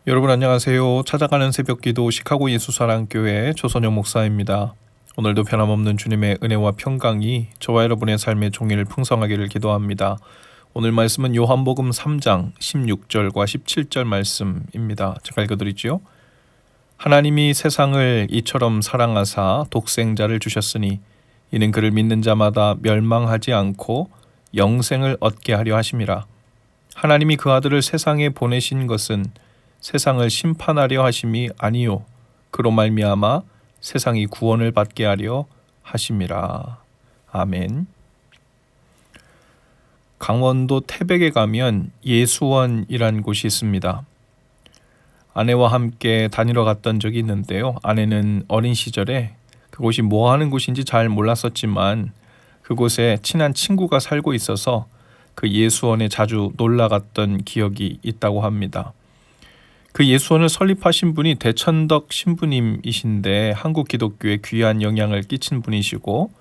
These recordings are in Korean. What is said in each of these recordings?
여러분 안녕하세요. 찾아가는 새벽기도 시카고 예수사랑교회 조선영 목사입니다. 오늘도 변함없는 주님의 은혜와 평강이 저와 여러분의 삶의 종일 풍성하기를 기도합니다. 오늘 말씀은 요한복음 3장 16절과 17절 말씀입니다. 제가 읽어드리지요. 하나님이 세상을 이처럼 사랑하사 독생자를 주셨으니 이는 그를 믿는 자마다 멸망하지 않고 영생을 얻게 하려 하심이라. 하나님이 그 아들을 세상에 보내신 것은 세상을 심판하려 하심이 아니요 그로 말미암아 세상이 구원을 받게 하려 하심이라. 아멘. 강원도 태백에 가면 예수원이란 곳이 있습니다. 아내와 함께 다니러 갔던 적이 있는데요. 아내는 어린 시절에 그곳이 뭐 하는 곳인지 잘 몰랐었지만 그곳에 친한 친구가 살고 있어서 그 예수원에 자주 놀러 갔던 기억이 있다고 합니다. 그 예수원을 설립하신 분이 대천덕 신부님이신데 한국 기독교에 귀한 영향을 끼친 분이시고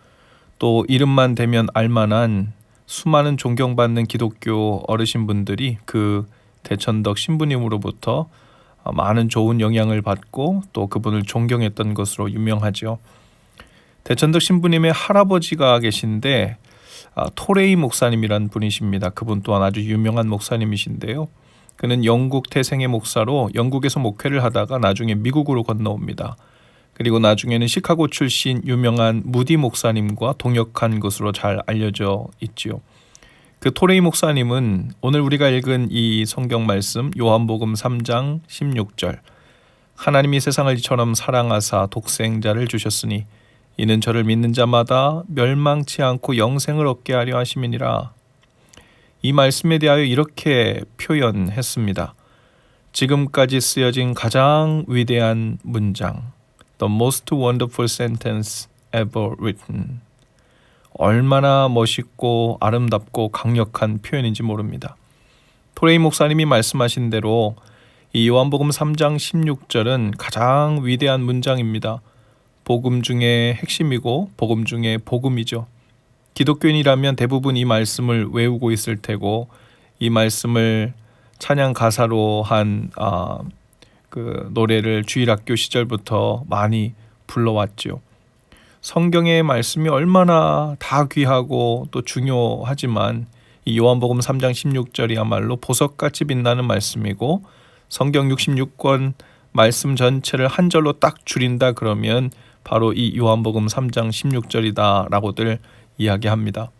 또 이름만 대면 알만한 수많은 존경받는 기독교 어르신분들이 그 대천덕 신부님으로부터 많은 좋은 영향을 받고 또 그분을 존경했던 것으로 유명하죠. 대천덕 신부님의 할아버지가 계신데 토레이 목사님이란 분이십니다. 그분 또한 아주 유명한 목사님이신데요. 그는 영국 태생의 목사로 영국에서 목회를 하다가 나중에 미국으로 건너옵니다. 그리고 나중에는 시카고 출신 유명한 무디 목사님과 동역한 것으로 잘 알려져 있지요. 그 토레이 목사님은 오늘 우리가 읽은 이 성경 말씀 요한복음 3장 16절 하나님이 세상을 이처럼 사랑하사 독생자를 주셨으니 이는 저를 믿는 자마다 멸망치 않고 영생을 얻게 하려 하심이니라. 이 말씀에 대하여 이렇게 표현했습니다. 지금까지 쓰여진 가장 위대한 문장, The most wonderful sentence ever written. 얼마나 멋있고 아름답고 강력한 표현인지 모릅니다. 토레이 목사님이 말씀하신 대로 이 요한복음 3장 16절은 가장 위대한 문장입니다. 복음 중에 핵심이고 복음 중에 복음이죠. 기독교인이라면 대부분 이 말씀을 외우고 있을 테고 이 말씀을 찬양 가사로 한 그 노래를 주일학교 시절부터 많이 불러왔죠. 성경의 말씀이 얼마나 다 귀하고 또 중요하지만 이 요한복음 3장 16절이야말로 보석같이 빛나는 말씀이고 성경 66권 말씀 전체를 한 절로 딱 줄인다 그러면 바로 이 요한복음 3장 16절이다 라고들 이야기합니다.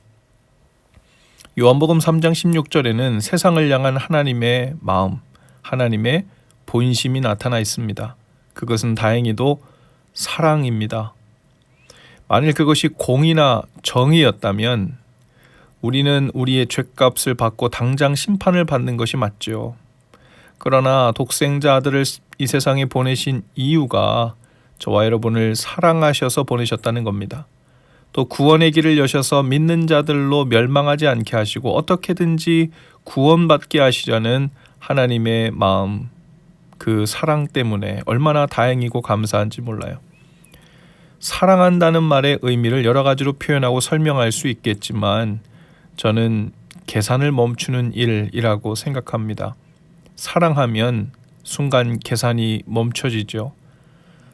요한복음 3장 16절에는 세상을 향한 하나님의 마음, 하나님의 본심이 나타나 있습니다. 그것은 다행히도 사랑입니다. 만일 그것이 공의나 정의였다면 우리는 우리의 죗값을 받고 당장 심판을 받는 것이 맞죠. 그러나 독생자 아들을 이 세상에 보내신 이유가 저와 여러분을 사랑하셔서 보내셨다는 겁니다. 또 구원의 길을 여셔서 믿는 자들로 멸망하지 않게 하시고 어떻게든지 구원받게 하시려는 하나님의 마음, 그 사랑 때문에 얼마나 다행이고 감사한지 몰라요. 사랑한다는 말의 의미를 여러 가지로 표현하고 설명할 수 있겠지만 저는 계산을 멈추는 일이라고 생각합니다. 사랑하면 순간 계산이 멈춰지죠.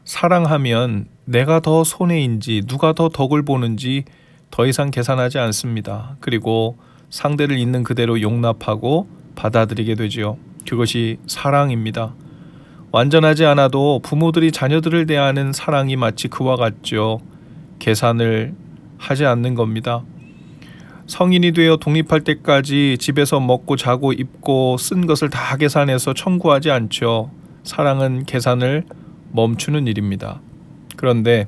사랑하면 내가 더 손해인지 누가 더 덕을 보는지 더 이상 계산하지 않습니다. 그리고 상대를 있는 그대로 용납하고 받아들이게 되지요. 그것이 사랑입니다. 완전하지 않아도 부모들이 자녀들을 대하는 사랑이 마치 그와 같죠. 계산을 하지 않는 겁니다. 성인이 되어 독립할 때까지 집에서 먹고 자고 입고 쓴 것을 다 계산해서 청구하지 않죠. 사랑은 계산을 멈추는 일입니다. 그런데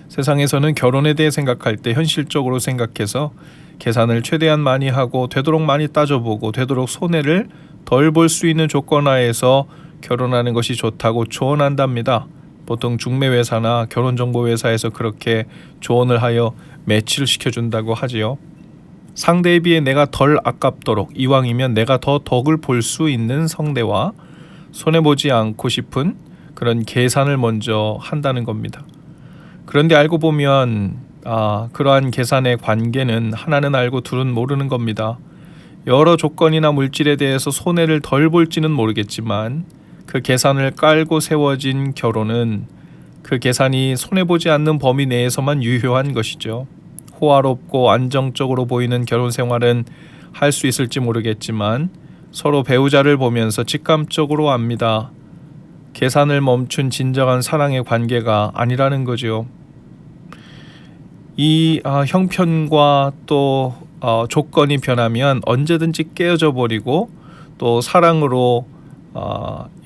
세상에서는 결혼에 대해 생각할 때 현실적으로 생각해서 계산을 최대한 많이 하고 되도록 많이 따져보고 되도록 손해를 덜 볼 수 있는 조건 하에서 결혼하는 것이 좋다고 조언한답니다. 보통 중매회사나 결혼정보회사에서 그렇게 조언을 하여 매치를 시켜준다고 하지요. 상대에 비해 내가 덜 아깝도록 이왕이면 내가 더 덕을 볼 수 있는 상대와 손해보지 않고 싶은 그런 계산을 먼저 한다는 겁니다. 그런데 알고 보면 그러한 계산의 관계는 하나는 알고 둘은 모르는 겁니다. 여러 조건이나 물질에 대해서 손해를 덜 볼지는 모르겠지만 그 계산을 깔고 세워진 결혼은 그 계산이 손해보지 않는 범위 내에서만 유효한 것이죠. 호화롭고 안정적으로 보이는 결혼 생활은 할 수 있을지 모르겠지만 서로 배우자를 보면서 직감적으로 압니다. 계산을 멈춘 진정한 사랑의 관계가 아니라는 거죠. 이 형편과 또 조건이 변하면 언제든지 깨어져 버리고 또 사랑으로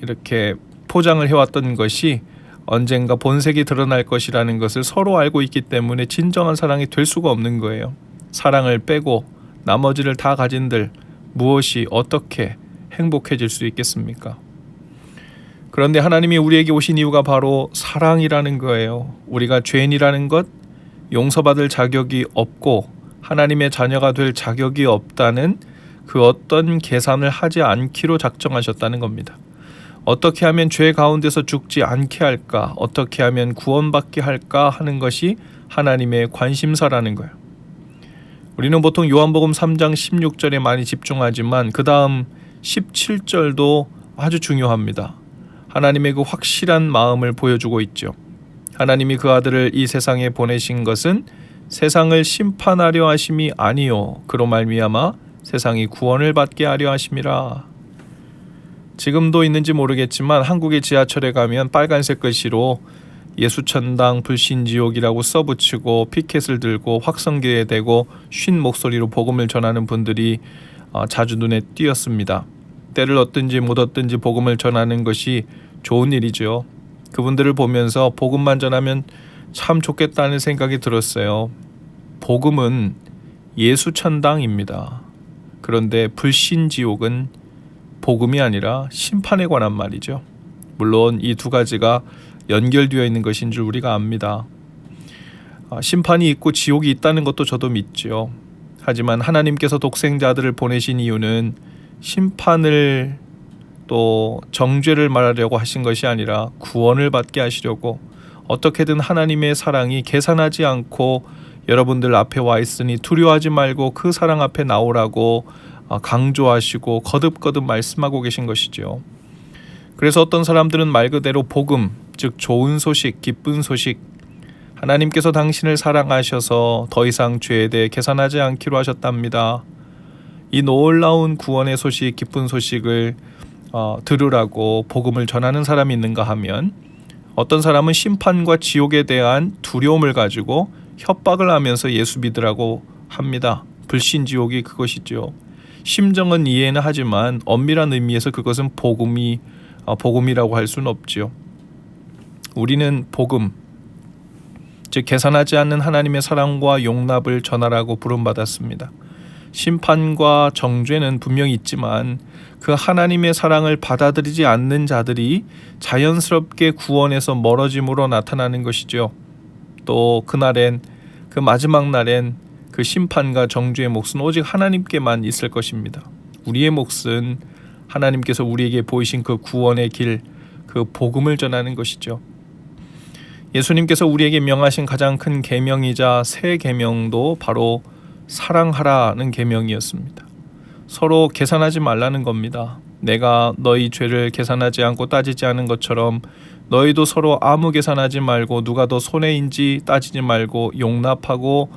이렇게 포장을 해왔던 것이 언젠가 본색이 드러날 것이라는 것을 서로 알고 있기 때문에 진정한 사랑이 될 수가 없는 거예요. 사랑을 빼고 나머지를 다 가진들 무엇이 어떻게 행복해질 수 있겠습니까? 그런데 하나님이 우리에게 오신 이유가 바로 사랑이라는 거예요. 우리가 죄인이라는 것, 용서받을 자격이 없고 하나님의 자녀가 될 자격이 없다는 그 어떤 계산을 하지 않기로 작정하셨다는 겁니다. 어떻게 하면 죄 가운데서 죽지 않게 할까, 어떻게 하면 구원받게 할까 하는 것이 하나님의 관심사라는 거예요. 우리는 보통 요한복음 3장 16절에 많이 집중하지만 그 다음 17절도 아주 중요합니다. 하나님의 그 확실한 마음을 보여주고 있죠. 하나님이 그 아들을 이 세상에 보내신 것은 세상을 심판하려 하심이 아니요 그로 말미암아 세상이 구원을 받게 하려 하심이라. 지금도 있는지 모르겠지만 한국의 지하철에 가면 빨간색 글씨로 예수천당 불신지옥이라고 써붙이고 피켓을 들고 확성기에 대고 쉰 목소리로 복음을 전하는 분들이 자주 눈에 띄었습니다. 때를 얻든지 못 얻든지 복음을 전하는 것이 좋은 일이죠. 그분들을 보면서 복음만 전하면 참 좋겠다는 생각이 들었어요. 복음은 예수천당입니다. 그런데 불신지옥은 복음이 아니라 심판에 관한 말이죠. 물론 이 두 가지가 연결되어 있는 것인 줄 우리가 압니다. 심판이 있고 지옥이 있다는 것도 저도 믿죠. 하지만 하나님께서 독생자들을 보내신 이유는 심판을 또 정죄를 말하려고 하신 것이 아니라 구원을 받게 하시려고, 어떻게든 하나님의 사랑이 계산하지 않고 여러분들 앞에 와 있으니 두려워하지 말고 그 사랑 앞에 나오라고 강조하시고 거듭거듭 말씀하고 계신 것이죠. 그래서 어떤 사람들은 말 그대로 복음, 즉 좋은 소식, 기쁜 소식, 하나님께서 당신을 사랑하셔서 더 이상 죄에 대해 계산하지 않기로 하셨답니다. 이 놀라운 구원의 소식, 기쁜 소식을 들으라고 복음을 전하는 사람이 있는가 하면, 어떤 사람은 심판과 지옥에 대한 두려움을 가지고 협박을 하면서 예수 믿으라고 합니다. 불신지옥이 그것이죠. 심정은 이해는 하지만 엄밀한 의미에서 그것은 복음이라고 할 수는 없지요. 우리는 복음, 즉 계산하지 않는 하나님의 사랑과 용납을 전하라고 부름받았습니다. 심판과 정죄는 분명히 있지만 그 하나님의 사랑을 받아들이지 않는 자들이 자연스럽게 구원에서 멀어짐으로 나타나는 것이죠. 또 그날엔, 그 마지막 날엔 그 심판과 정죄의 몫은 오직 하나님께만 있을 것입니다. 우리의 몫은 하나님께서 우리에게 보이신 그 구원의 길, 그 복음을 전하는 것이죠. 예수님께서 우리에게 명하신 가장 큰 계명이자 새 계명도 바로 사랑하라는 계명이었습니다. 서로 계산하지 말라는 겁니다. 내가 너희 죄를 계산하지 않고 따지지 않은 것처럼 너희도 서로 아무 계산하지 말고 누가 더 손해인지 따지지 말고 용납하고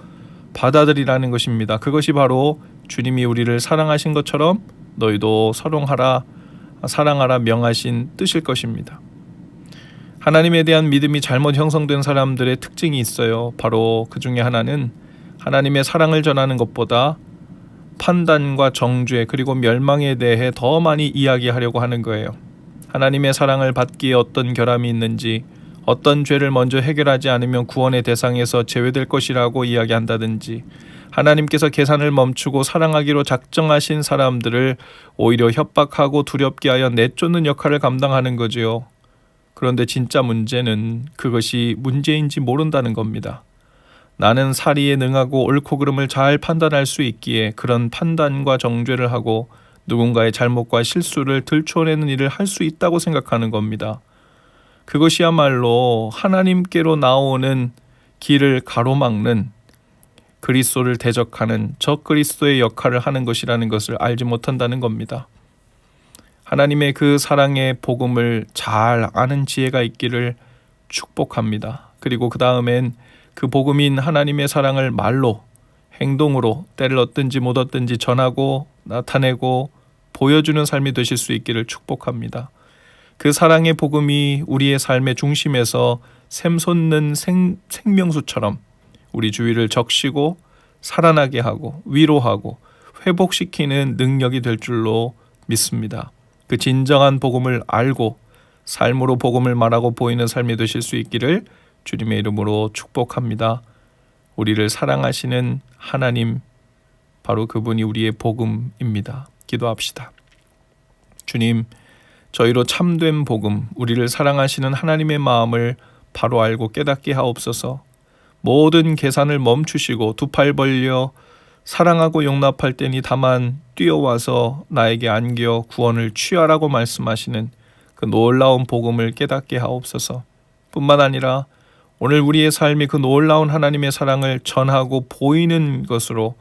받아들이라는 것입니다. 그것이 바로 주님이 우리를 사랑하신 것처럼 너희도 사랑하라 명하신 뜻일 것입니다. 하나님에 대한 믿음이 잘못 형성된 사람들의 특징이 있어요. 바로 그 중에 하나는 하나님의 사랑을 전하는 것보다 판단과 정죄 그리고 멸망에 대해 더 많이 이야기하려고 하는 거예요. 하나님의 사랑을 받기에 어떤 결함이 있는지, 어떤 죄를 먼저 해결하지 않으면 구원의 대상에서 제외될 것이라고 이야기한다든지, 하나님께서 계산을 멈추고 사랑하기로 작정하신 사람들을 오히려 협박하고 두렵게 하여 내쫓는 역할을 감당하는 거지요. 그런데 진짜 문제는 그것이 문제인지 모른다는 겁니다. 나는 사리에 능하고 옳고 그름을 잘 판단할 수 있기에 그런 판단과 정죄를 하고 누군가의 잘못과 실수를 들춰내는 일을 할 수 있다고 생각하는 겁니다. 그것이야말로 하나님께로 나오는 길을 가로막는, 그리스도를 대적하는 적그리스도의 역할을 하는 것이라는 것을 알지 못한다는 겁니다. 하나님의 그 사랑의 복음을 잘 아는 지혜가 있기를 축복합니다. 그리고 그 다음엔 그 복음인 하나님의 사랑을 말로, 행동으로 때를 얻든지 못 얻든지 전하고 나타내고 보여주는 삶이 되실 수 있기를 축복합니다. 그 사랑의 복음이 우리의 삶의 중심에서 샘솟는 생명수처럼 우리 주위를 적시고 살아나게 하고 위로하고 회복시키는 능력이 될 줄로 믿습니다. 그 진정한 복음을 알고 삶으로 복음을 말하고 보이는 삶이 되실 수 있기를 주님의 이름으로 축복합니다. 우리를 사랑하시는 하나님, 바로 그분이 우리의 복음입니다. 기도합시다. 주님, 저희로 참된 복음, 우리를 사랑하시는 하나님의 마음을 바로 알고 깨닫게 하옵소서. 모든 계산을 멈추시고 두 팔 벌려 사랑하고 용납할 때니 다만 뛰어와서 나에게 안겨 구원을 취하라고 말씀하시는 그 놀라운 복음을 깨닫게 하옵소서. 뿐만 아니라 오늘 우리의 삶이 그 놀라운 하나님의 사랑을 전하고 보이는 것으로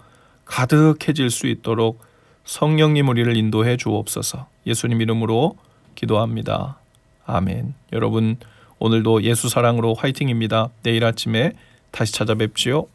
가득해질 수 있도록 성령님 우리를 인도해 주옵소서. 예수님 이름으로 기도합니다. 아멘. 여러분, 오늘도 예수 사랑으로 화이팅입니다. 내일 아침에 다시 찾아뵙지요.